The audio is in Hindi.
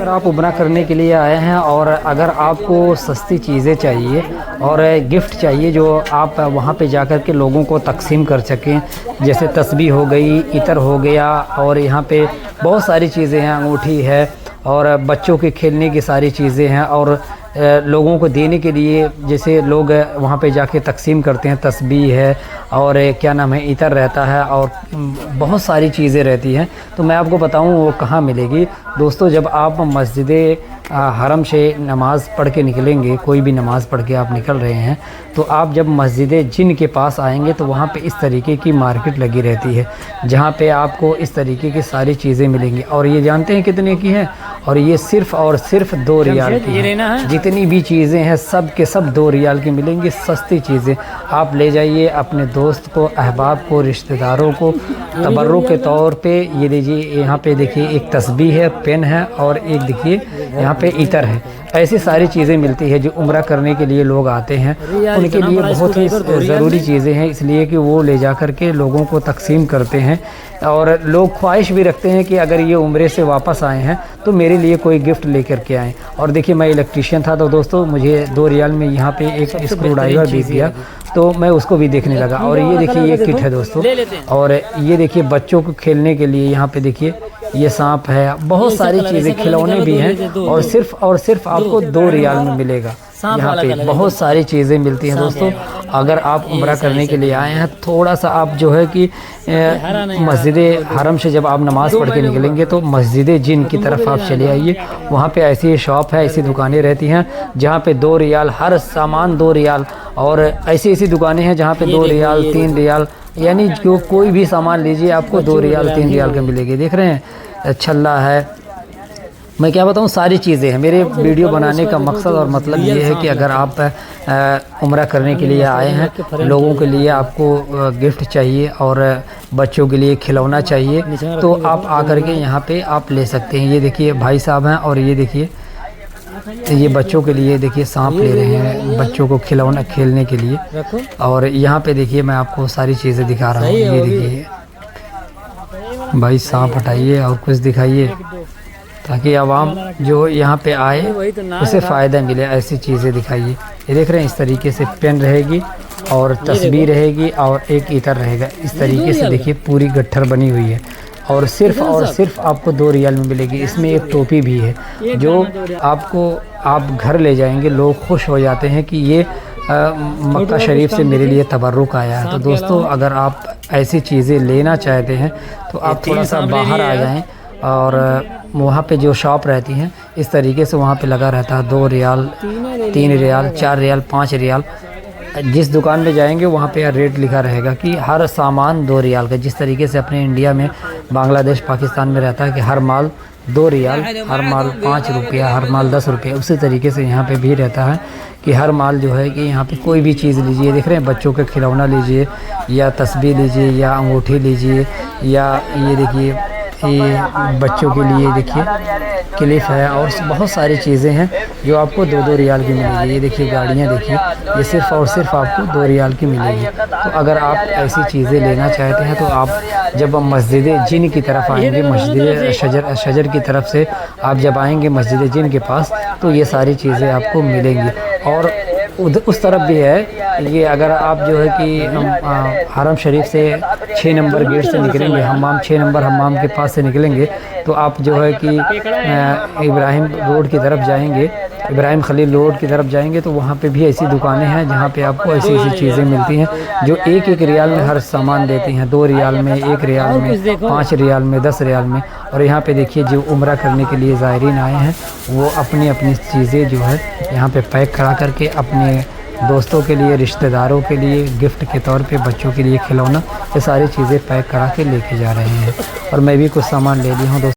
अगर आप उम्रा करने के लिए आए हैं और अगर आपको सस्ती चीज़ें चाहिए और गिफ्ट चाहिए जो आप वहाँ पे जाकर के लोगों को तकसीम कर सकें, जैसे तस्बीह हो गई, इतर हो गया, और यहाँ पे बहुत सारी चीज़ें हैं, अंगूठी है और बच्चों के खेलने की सारी चीज़ें हैं, और लोगों को देने के लिए जैसे लोग वहाँ पे जाके तकसीम करते हैं, तस्बीह है और क्या नाम है, इतर रहता है और बहुत सारी चीज़ें रहती हैं। तो मैं आपको बताऊँ वो कहाँ मिलेगी दोस्तों। जब आप मस्जिद हरम से नमाज़ पढ़ के निकलेंगे, कोई भी नमाज़ पढ़ के आप निकल रहे हैं, तो आप जब मस्जिद जिन के पास आएंगे तो वहाँ पे इस तरीके की मार्केट लगी रहती है, जहाँ पे आपको इस तरीके की सारी चीज़ें मिलेंगी। और ये जानते हैं कितने की है? और ये सिर्फ़ और सिर्फ 2 रियाल की है। जितनी भी चीज़ें हैं सब के सब 2 रियाल की मिलेंगी, सस्ती चीज़ें। आप ले जाइए अपने दोस्त को, अहबाब को, रिश्तेदारों को तबर्रुक के तौर पे ये लीजिए। यहाँ पे देखिए एक तस्बीह है, पेन है और एक देखिए यहाँ पे इतर है। ऐसी सारी चीज़ें मिलती है जो उम्रा करने के लिए लोग आते हैं, उनके लिए बहुत ही ज़रूरी चीज़ें हैं, इसलिए कि वो ले जा कर के लोगों को तकसीम करते हैं। और लोग ख्वाहिश भी रखते हैं कि अगर ये उम्रे से वापस आए हैं तो मेरे लिए कोई गिफ्ट लेकर के आएँ। और देखिए मैं इलेक्ट्रीशियन था तो दोस्तों मुझे 2 रियाल में यहाँ पे एक स्क्रू ड्राइवर भी दिया, तो मैं उसको भी देखने लगा। और ये देखिए ये किट है दोस्तों, और ये देखिए बच्चों को खेलने के लिए यहाँ पे देखिए ये सांप है, बहुत सारी चीज़ें, खिलौने भी हैं, और सिर्फ आपको 2 रियाल में मिलेगा। यहाँ पे बहुत सारी चीज़ें मिलती हैं दोस्तों। अगर आप उम्रा करने के लिए आए हैं, थोड़ा सा आप जो है कि मस्जिद हरम से जब आप नमाज़ पढ़ के निकलेंगे तो मस्जिद जिन की तरफ आप चले आइए। वहाँ पे ऐसी शॉप है, ऐसी दुकानें रहती हैं जहाँ पे 2 रियाल हर सामान, 2 रियाल, और ऐसी दुकानें हैं जहाँ पे 2 रियाल 3 रियाल, यानी जो कोई भी सामान लीजिए आपको 2 रियाल 3 रियाल के मिलेगी। देख रहे हैं छल्ला है, मैं क्या बताऊँ, सारी चीज़ें हैं। मेरे वीडियो बनाने का मकसद और मतलब ये है कि अगर आप उम्रा करने के लिए आए हैं, लोगों के लिए आपको गिफ्ट चाहिए और बच्चों के लिए खिलौना चाहिए, तो आप आकर के यहाँ पे आप ले सकते हैं। ये देखिए भाई साहब हैं, और ये देखिए ये बच्चों के लिए देखिए सांप ले रहे हैं, बच्चों को खिलौना खेलने के लिए। और यहाँ पे देखिए मैं आपको सारी चीज़ें दिखा रहा हूँ। ये देखिए भाई, सांप हटाइए और कुछ दिखाइए ताकि आवाम जो यहाँ पे आए उसे फ़ायदा मिले। ऐसी चीज़ें दिखाइए। ये देख रहे हैं, इस तरीके से पेन रहेगी और तस्बीह रहेगी और एक इतर रहेगा। इस तरीके से देखिए पूरी गट्ठर बनी हुई है, और सिर्फ आपको 2 रियाल में मिलेगी। इसमें एक टोपी भी है जो आप घर ले जाएंगे, लोग खुश हो जाते हैं कि ये मक्का शरीफ से मेरे लिए तबर्रुक आया है। तो दोस्तों अगर आप ऐसी चीज़ें लेना चाहते हैं तो आप थोड़ा सा बाहर आ जाएं, और वहाँ पे जो शॉप रहती हैं इस तरीके से वहाँ पे लगा रहता है 2 रियाल 3 रियाल 4 रियाल 5 रियाल। जिस दुकान में जाएंगे वहाँ पे रेट लिखा रहेगा कि हर सामान 2 रियाल का। जिस तरीके से अपने इंडिया में, बांग्लादेश, पाकिस्तान में रहता है कि हर माल 2 रियाल, हर माल 5 रुपया, हर माल 10 रुपया, उसी तरीके से यहाँ पे भी रहता है कि हर माल जो है कि यहाँ पे कोई भी चीज़ लीजिए। देख रहे हैं, बच्चों के खिलौना लीजिए या तस्बीह लीजिए या अंगूठी लीजिए, या ये देखिए ये बच्चों के लिए देखिए क्लिप है, और बहुत सारी चीज़ें हैं जो आपको 2-2 रियाल की मिलेगी। ये देखिए गाड़ियाँ देखिए, ये सिर्फ़ और सिर्फ आपको 2 रियाल की मिलेगी। तो अगर आप ऐसी चीज़ें लेना चाहते हैं तो आप जब मस्जिद जिन की तरफ आएंगे, मस्जिद शजर की तरफ से आप जब आएंगे मस्जिद जिन के पास, तो ये सारी चीज़ें आपको मिलेंगी। और उस तरफ भी है ये, अगर आप जो है कि हरम शरीफ से 6 नंबर गेट से निकलेंगे, हमाम 6 नंबर हमाम के पास से निकलेंगे, तो आप जो है कि इब्राहिम रोड की तरफ जाएंगे, इब्राहिम खलील रोड की तरफ जाएंगे, तो वहाँ पे भी ऐसी दुकानें हैं जहाँ पे आपको ऐसी चीज़ें मिलती हैं जो 1-1 रियाल में हर सामान देती हैं। 2 रियाल में, 1 रियाल में, 5 रियाल में, 10 रियाल में। और यहाँ पे देखिए जो उम्रा करने के लिए ज़ायरीन आए हैं वो अपनी चीज़ें जो है यहाँ पे पैक करा करके अपने दोस्तों के लिए, रिश्तेदारों के लिए गिफ्ट के तौर पे, बच्चों के लिए खिलौना, ये सारी चीज़ें पैक करा के लेके जा रहे हैं। और मैं भी कुछ सामान ले ली हूँ दोस्तों।